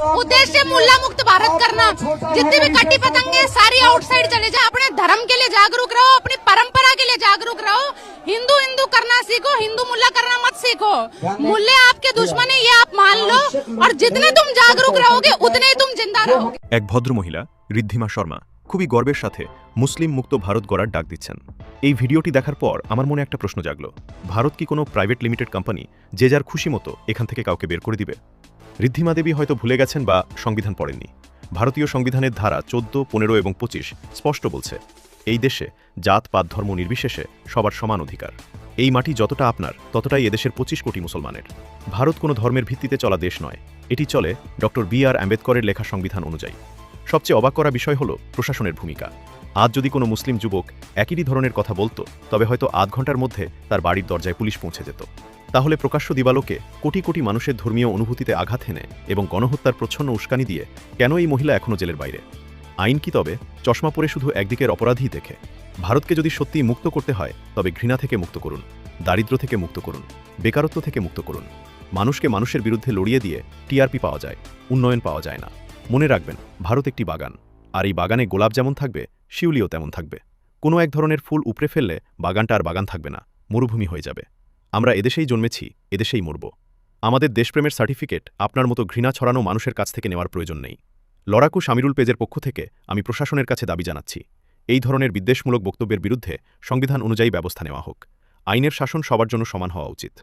उद्देश्य मुल्ला मुक्त भारत करना। जितनी भी कट्टी पतंगे सारी आउटसाइड चले जाए। अपने धर्म के लिए जागरूक रहो, अपनी परंपरा के लिए जागरूक रहो। हिंदू हिंदू करना सीखो, हिंदू मुल्ला करना मत सीखो। मुल्ले आपके दुश्मन है, ये आप मान लो, और जितने तुम जागरूक रहोगे उतने ही तुम जिंदा रहोगे। এক ভদ্র মহিলা ঋদ্ধিমা শর্মা খুবই গর্বের সাথে মুসলিম মুক্ত ভারত গড়ার ডাক দিচ্ছেন। এই ভিডিওটি দেখার পর আমার মনে একটা প্রশ্ন জাগলো, ভারত কি কোনো প্রাইভেট লিমিটেড কোম্পানি যে যার খুশি মতো এখান থেকে কাউকে বের করে দিবে? ঋদ্ধিমা দেবী হয়তো ভুলে গেছেন বা সংবিধান পড়েননি। ভারতীয় সংবিধানের ধারা 14, 15 এবং 25 স্পষ্ট বলছে, এই দেশে জাত পাত ধর্ম নির্বিশেষে সবার সমান অধিকার। এই মাটি যতটা আপনার ততটাই এদেশের 25 কোটি মুসলমানের। ভারত কোনো ধর্মের ভিত্তিতে চলা দেশ নয়, এটি চলে ডক্টর বি.আর. আম্বেদকরের লেখা সংবিধান অনুযায়ী। সবচেয়ে অবাক করা বিষয় হল প্রশাসনের ভূমিকা। আজ যদি কোনো মুসলিম যুবক একই ধরনের কথা বলতো, তবে হয়তো আধ ঘন্টার মধ্যে তার বাড়ির দরজায় পুলিশ পৌঁছে যেত। তাহলে প্রকাশ্য দিবালোকে কোটি কোটি মানুষের ধর্মীয় অনুভূতিতে আঘাত হেনে এবং গণহত্যার প্রচ্ছন্ন উস্কানি দিয়ে কেন এই মহিলা এখনও জেলের বাইরে? আইন কি তবে চশমা পরে শুধু একদিকের অপরাধী দেখে? ভারতকে যদি সত্যিই মুক্ত করতে হয়, তবে ঘৃণা থেকে মুক্ত করুন, দারিদ্র্য থেকে মুক্ত করুন, বেকারত্ব থেকে মুক্ত করুন। মানুষকে মানুষের বিরুদ্ধে লড়িয়ে দিয়ে টিআরপি পাওয়া যায়, উন্নয়ন পাওয়া যায় না। মনে রাখবেন, ভারত একটি বাগান, আর এই বাগানে গোলাপ যেমন থাকবে, শিউলিও তেমন থাকবে। কোনো এক ধরনের ফুল উপড়ে ফেললে বাগানটা আর বাগান থাকবে না, মরুভূমি হয়ে যাবে। আমরা এদেশেই জন্মেছি, এদেশেই মরব। আমাদের দেশপ্রেমের সার্টিফিকেট আপনার মতো ঘৃণা ছড়ানো মানুষের কাছ থেকে নেওয়ার প্রয়োজন নেই। লড়াকু শামিরুল পেজের পক্ষ থেকে আমি প্রশাসনের কাছে দাবি জানাচ্ছি, এই ধরনের বিদ্বেষমূলক বক্তব্যের বিরুদ্ধে সংবিধান অনুযায়ী ব্যবস্থা নেওয়া হোক। আইনের শাসন সবার জন্য সমান হওয়া উচিত।